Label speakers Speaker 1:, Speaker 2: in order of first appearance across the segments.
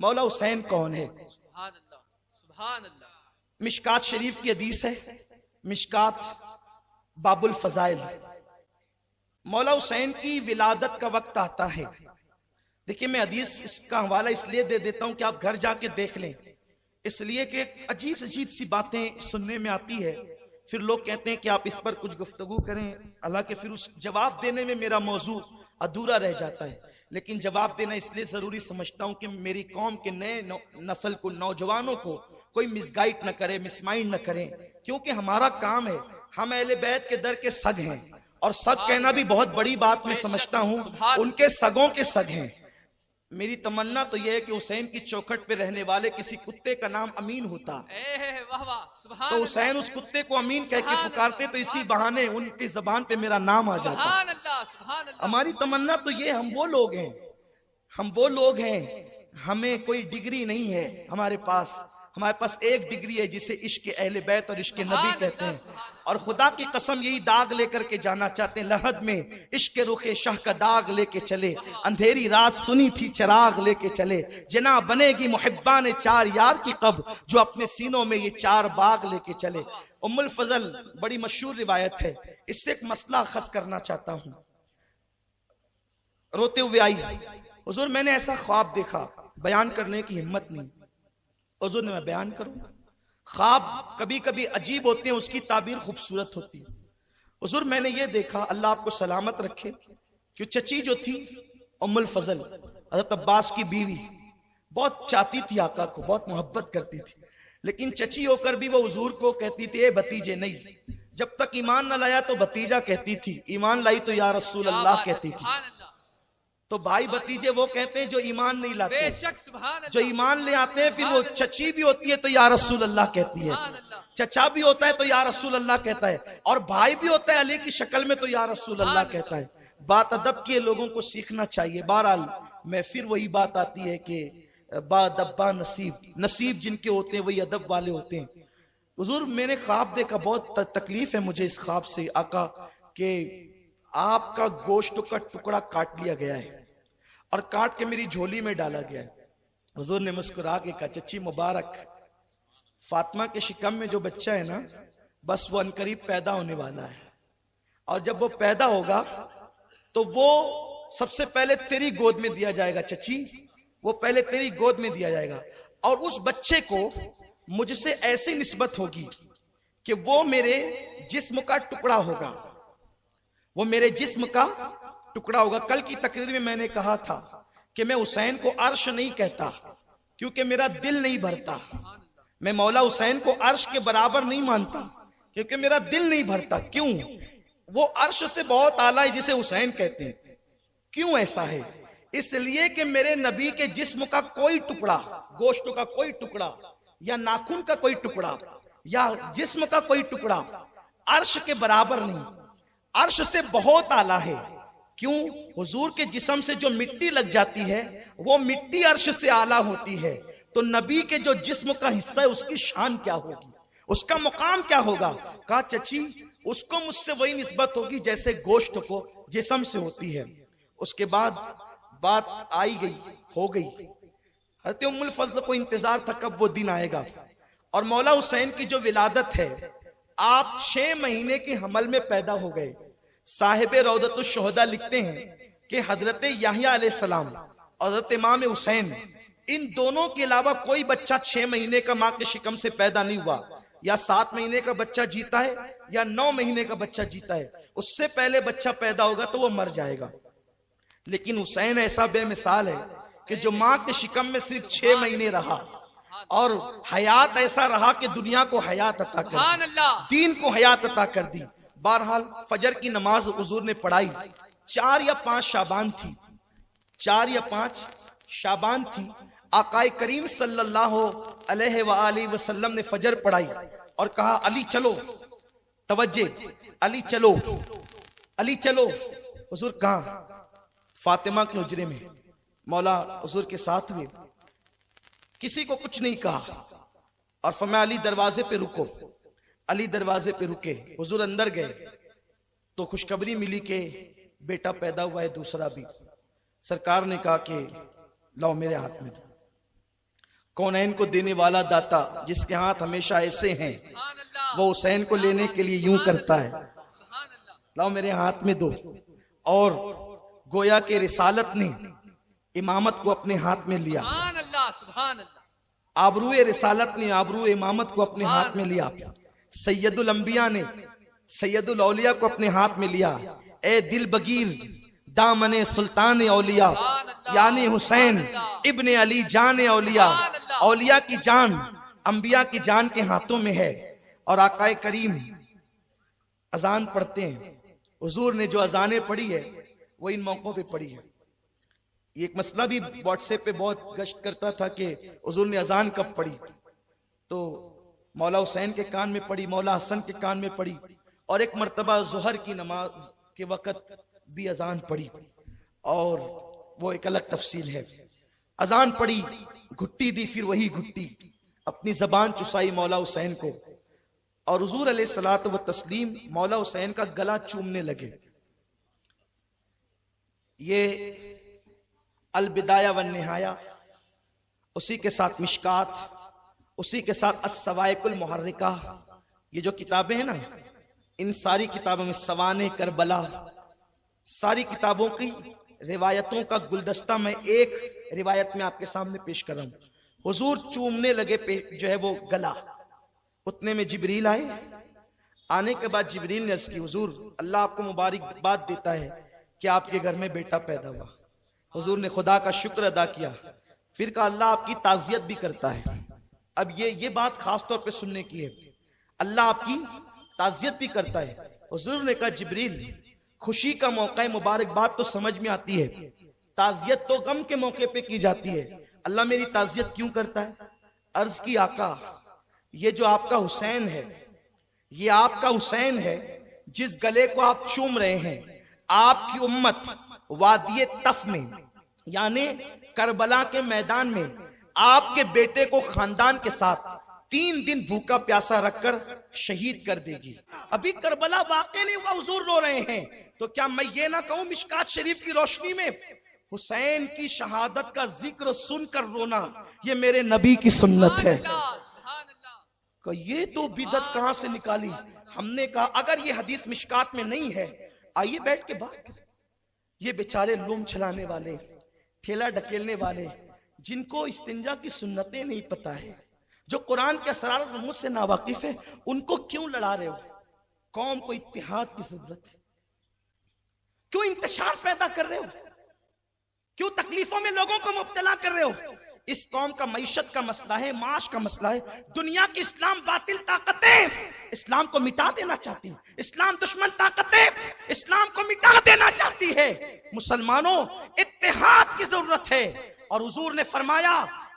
Speaker 1: मौला हुसैन कौन है?
Speaker 2: सुभान अल्लाह, सुभान अल्लाह।
Speaker 1: मिशकात शरीफ की हदीस है, मिशकात बाबुल फजाइल। मौला हुसैन की विलादत का वक्त आता है। देखिए मैं हदीस इसका हवाला इसलिए दे देता हूं कि आप घर जाके देख लें, इसलिए कि अजीब अजीब सी बातें सुनने में आती है, फिर लोग कहते हैं कि आप इस पर कुछ गुफ्तगू करें, हालांकि फिर उस जवाब देने में मेरा मौजू अधूरा रह जाता है। लेकिन जवाब देना इसलिए जरूरी समझता हूं कि मेरी कौम के नए नस्ल को, नौजवानों को कोई मिसगाइड न करे, मिसमाइंड न करें, क्योंकि हमारा काम है, हम अहले बैत के दर के सग हैं। और सग कहना भी बहुत बड़ी बात मैं समझता हूं, उनके सगों के सग हैं। मेरी तमन्ना तो यह है कि हुसैन की चौखट पे रहने वाले किसी कुत्ते का नाम अमीन होता, तो हुसैन उस कुत्ते को अमीन कह के पुकारते, तो इसी बहाने उनकी जबान पे मेरा नाम आ जाता। हमारी तमन्ना तो ये, हम वो लोग हैं, हम वो लोग हैं, हमें कोई डिग्री नहीं है हमारे पास एक डिग्री है जिसे इश्क अहले बैत और इश्क नबी कहते हैं। और खुदा की कसम यही दाग लेकर के जाना चाहते हैं, लहद में इश्क रुखे शाह का दाग लेके चले, अंधेरी रात सुनी थी चिराग लेके चले, जना बनेगी मुहिब्बान चार यार की कब, जो अपने सीनों में ये चार बाग लेके चले। उम्मुल फजल बड़ी मशहूर रिवायत है, इससे एक मसला खस करना चाहता हूं। रोते हुए आई, हुजूर मैंने ऐसा ख्वाब देखा, बयान करने की हिम्मत नहीं, हुजूर ने मैं बयान करूं। ख्वाब कभी कभी अजीब होते हैं, उसकी ताबीर खूबसूरत होती है। हुजूर मैंने ये देखा, अल्लाह आपको सलामत रखे, कि चची जो थी उम्मुल फजल, हज़रत अब्बास की बीवी, बहुत चाहती थी आका को, बहुत मोहब्बत करती थी, लेकिन चची होकर भी वो हुजूर को कहती थी ए भतीजे नहीं, जब तक ईमान न लाया तो भतीजा कहती थी, ईमान लाई तो या रसूल अल्लाह कहती थी। तो भाई भतीजे वो कहते हैं जो ईमान नहीं लाते, जो ईमान ले आते हैं, फिर वो चची भी होती है तो या रसूल अल्लाह कहती है, चचा भी होता है तो या रसूल अल्लाह कहता है, और भाई भी होता है अली की शक्ल में तो या रसूल अल्लाह कहता है। बात अदब की लोगों को सीखना चाहिए। बहरहाल मैं फिर वही बात आती है कि बादब्बा नसीब जिनके होते हैं वही अदब वाले होते हैं। हुजूर मैंने ख्वाब देखा, बहुत तकलीफ है मुझे इस ख्वाब से आका, कि आपका गोश्त का टुकड़ा काट लिया गया है और काट के मेरी झोली में डाला गया है। हुजूर ने मुस्कुरा के कहा चच्ची मुबारक, फातिमा के शिकम में जो बच्चा है ना, बस वो अनकरीब पैदा होने वाला है, और जब वो पैदा होगा तो वो सबसे पहले तेरी गोद में दिया जाएगा चच्ची, वो पहले तेरी गोद में दिया जाएगा, और उस बच्चे को मुझसे ऐसी निस्बत होगी कि वो मेरे जिस्म का टुकड़ा होगा, वो मेरे जिस्म का टुकड़ा होगा। कल की तकरीर में मैंने कहा था कि मैं हुसैन को अर्श नहीं कहता, क्योंकि मेरा दिल नहीं भरता। मैं मौला हुसैन को अर्श के बराबर नहीं मानता, क्योंकि मेरा दिल नहीं भरता। क्यों? वो अर्श से बहुत आला है जिसे हुसैन कहते हैं। क्यों ऐसा है? इसलिए कि मेरे नबी के जिस्म का कोई टुकड़ा, गोश्त का कोई टुकड़ा या नाखून का कोई टुकड़ा या जिस्म का कोई टुकड़ा अर्श के बराबर नहीं, अर्श से बहुत आला है। क्यों? हुजूर के जिस्म से जो मिट्टी लग जाती है वो मिट्टी अर्श से आला होती है, तो नबी के जो जिस्म का हिस्सा है उसकी शान क्या होगी, उसका मुकाम क्या होगा? कहा चची उसको मुझसे वही निस्बत होगी जैसे गोश्त को जिस्म से होती है। उसके बाद बात आई गई, हो गई। हज़रत उम्मुल फज़ल को इंतजार था कब वो दिन आएगा। और मौला हुसैन की जो विलादत है, आप 6 महीने के हमल में पैदा हो गए। साहिब रौदतुश शुहदा लिखते हैं कि हजरत याहिया अलैहिस्सलाम और हजरत इमाम हुसैन, इन दोनों के अलावा कोई बच्चा 6 महीने का मां के शिकम से पैदा नहीं हुआ। या 7 महीने का बच्चा जीता है या 9 महीने का बच्चा जीता है, उससे पहले बच्चा पैदा होगा तो वो मर जाएगा। लेकिन हुसैन ऐसा बेमिसाल है कि जो मां के शिकम में सिर्फ 6 महीने रहा और हयात ऐसा रहा कि दुनिया को हयात अता कर दी, दीन को हयात अता कर दी। बहरहाल फजर की नमाज हुजूर ने पढ़ाई, 4 या 5 शाबान थी, 4 या 5 शाबान थी। आकाए करीम सल्लल्लाहु अलैहि वसल्लम ने फजर पढ़ाई और कहा अली चलो, तवज्जे, अली चलो, अली चलो। हुजूर कहाँ? फातिमा के हुजरे में। मौला हुजूर के साथ हुए, किसी को कुछ नहीं कहा और फरमाया अली दरवाजे पे रुको। अली दरवाजे पे रुके, हुजूर अंदर गए तो खुशखबरी मिली कि बेटा पैदा हुआ है, दूसरा भी। सरकार ने कहा कि लाओ मेरे हाथ में दो। कौनैन को देने वाला दाता जिसके हाथ हमेशा ऐसे हैं, वो हुसैन को लेने के लिए यूं करता है, लाओ मेरे हाथ में दो। और गोया के रिसालत ने इमामत को अपने हाथ में लिया, आबरूए रिसालत ने आबरूए इमामत को अपने हाथ में लिया, सैयदुल अंबिया ने सैयदुल औलिया को अपने हाथ में लिया। ए दिल बगीर दामने सुल्तान औलिया, यानी हुसैन इब्ने अली जान औलिया, औलिया की जान अंबिया की जान के हाथों में है। और आकाए करीम अजान पढ़ते हैं, हुजूर ने जो अजानें पढ़ी है वो इन मौकों पे पढ़ी है। ये एक मसला भी व्हाट्सएप पे बहुत गश्त करता था कि हुजूर ने अजान कब पढ़ी, तो मौला हुसैन के कान में पढ़ी, मौला हसन के कान में पढ़ी, और एक मर्तबा ज़ोहर की नमाज के वक़्त भी अजान पढ़ी, और वो एक अलग तफसील है। अजान पढ़ी, घुट्टी दी, फिर वही घुट्टी, अपनी जबान चुसाई मौला हुसैन को, और हुजूर अलैहिस्सलात व तस्लीम मौला हुसैन का गला चूमने लगे। ये अल बिदाया वन निहाया, उसी के साथ मिशकात, उसी के साथ अस्सवाइकुल मुहर्रिका, ये जो किताबें हैं ना, इन सारी किताबों में सवाने करबला, सारी किताबों की रिवायतों का गुलदस्ता मैं एक रिवायत में आपके सामने पेश कर रहा हूं। हुजूर चूमने लगे जो है वो गला, उतने में जिब्रील आए। आने के बाद जिब्रील ने अर्ज की, हुजूर अल्लाह आपको मुबारकबाद देता है कि आपके घर में बेटा पैदा हुआ। हुजूर ने खुदा का शुक्र अदा किया, फिर कहा अल्लाह आपकी ताज़ियत भी करता है। अब ये बात खास तौर पे सुनने की है, अल्लाह आपकी ताज़ियत भी करता है। हुजूर ने कहा जिब्रील खुशी का मौका है, मुबारकबाद तो समझ में आती है, ताज़ियत तो गम के मौके पे की जाती है, अल्लाह मेरी ताज़ियत क्यों करता है? अर्ज की आका, ये जो आपका हुसैन है, ये आपका हुसैन है जिस गले को आप चूम रहे हैं, आपकी उम्मत वादिये तफ में यानी करबला के मैदान में आपके बेटे को खानदान के साथ 3 दिन भूखा प्यासा रखकर शहीद कर देगी। अभी करबला वाक़ई नहीं हुआ, हुजूर रो रहे हैं, तो क्या मैं ये ना कहूं मिशकात शरीफ की रोशनी में हुसैन की शहादत का जिक्र सुनकर रोना ये मेरे नबी की सुन्नत है? तो ये तो बिदत कहां से निकाली? हमने कहा अगर ये हदीस मिशकात में नहीं है, आइए बैठ के बात करें। ये बेचारे लूम चलाने वाले, ठेला ढकेलने वाले, जिनको इस्तिंजा की सुन्नतें नहीं पता है, जो कुरान के असरार और रमूज से नावाकिफ है, उनको क्यों लड़ा रहे हो? कौम को इत्तिहाद की जरूरत है, क्यों इंतशार पैदा कर रहे हो, क्यों तकलीफों में लोगों को मुब्तला कर रहे हो? इस कौम का मईशत का मसला है, माश का मसला है। दुनिया की इस्लाम बातिल ताकतें इस्लाम को मिटा देना चाहती है, इस्लाम दुश्मन ताकतें इस्लाम को मिटा देना चाहती है। मुसलमानों इत्तेहाद की जरूरत है। और हुजूर ने फरमाया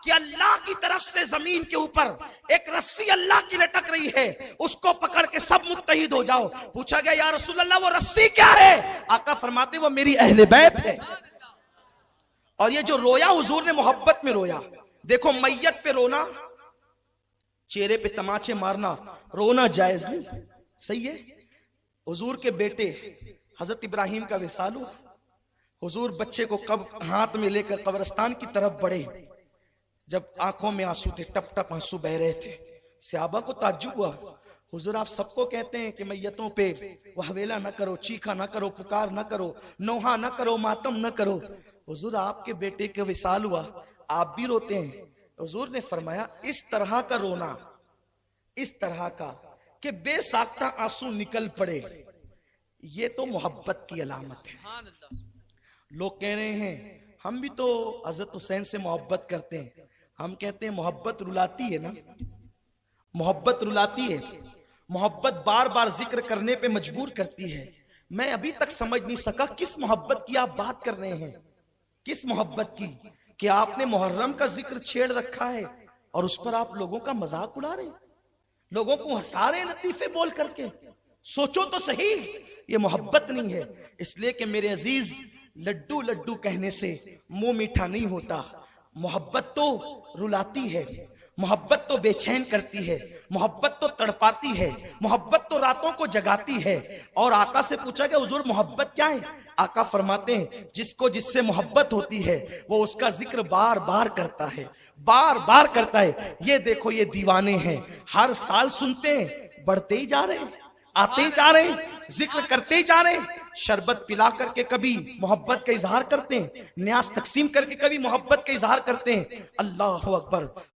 Speaker 1: कि अल्लाह की तरफ से जमीन के ऊपर एक रस्सी अल्लाह की लटक रही है, उसको पकड़ के सब मुत्तहिद हो जाओ। पूछा गया या रसूल अल्लाह वो रस्सी क्या है? आका फरमाते वो मेरी अहले बैत है। और ये जो रोया हुजूर ने मोहब्बत में रोया। देखो मैयत पे रोना, चेहरे पे तमाचे मारना, रोना जायज नहीं, सही है। हुजूर के बेटे हजरत इब्राहिम का विसाल हुआ, हुजूर बच्चे को कब हाथ में लेकर कब्रिस्तान की तरफ बढ़े, जब आंखों में आंसू थे, टप टप आंसू बह रहे थे। सहाबा को ताज्जुब हुआ, हुजूर आप सबको कहते हैं कि मैयतों पे वहवेला न करो, चीखा न करो, पुकार न करो, नोहा न करो, मातम न करो। हुजूर आपके बेटे के विसाल हुआ, आप भी रोते हैं। हुजूर ने फरमाया इस तरह का रोना, इस तरह का कि बेसाख्ता आंसू निकल पड़े, ये तो मोहब्बत की अलामत है। लोग कह रहे हैं हम भी तो हजरत हुसैन से मोहब्बत करते हैं। हम कहते हैं मोहब्बत रुलाती है ना, मोहब्बत रुलाती है, मोहब्बत बार बार जिक्र करने पे मजबूर करती है। मैं अभी तक समझ नहीं सका किस मोहब्बत की आप बात कर रहे हैं, किस मोहब्बत की कि आपने मुहर्रम का जिक्र छेड़ रखा है और उस पर आप लोगों का मजाक उड़ा रहे, लोगों को हंसा रहे लतीफे बोल करके। सोचो तो सही, ये मोहब्बत नहीं है। इसलिए कि मेरे अजीज, लड्डू लड्डू कहने से मुंह मीठा नहीं होता। मोहब्बत तो रुलाती है, मोहब्बत तो बेचैन करती है, मोहब्बत तो तड़पाती है, मोहब्बत तो रातों को जगाती है। और आका से पूछा गया हुजूर मोहब्बत क्या है? आका फरमाते हैं जिसको जिससे मोहब्बत होती है वो उसका जिक्र बार बार करता है, बार बार करता है। ये देखो ये दीवाने हैं, हर साल सुनते हैं, बढ़ते ही जा रहे हैं, आते ही जा रहे हैं, जिक्र करते ही जा रहे हैं। शरबत पिला करके कभी मोहब्बत का इजहार करते हैं, न्यास तकसीम करके कभी मोहब्बत का इजहार करते हैं। अल्लाह अकबर।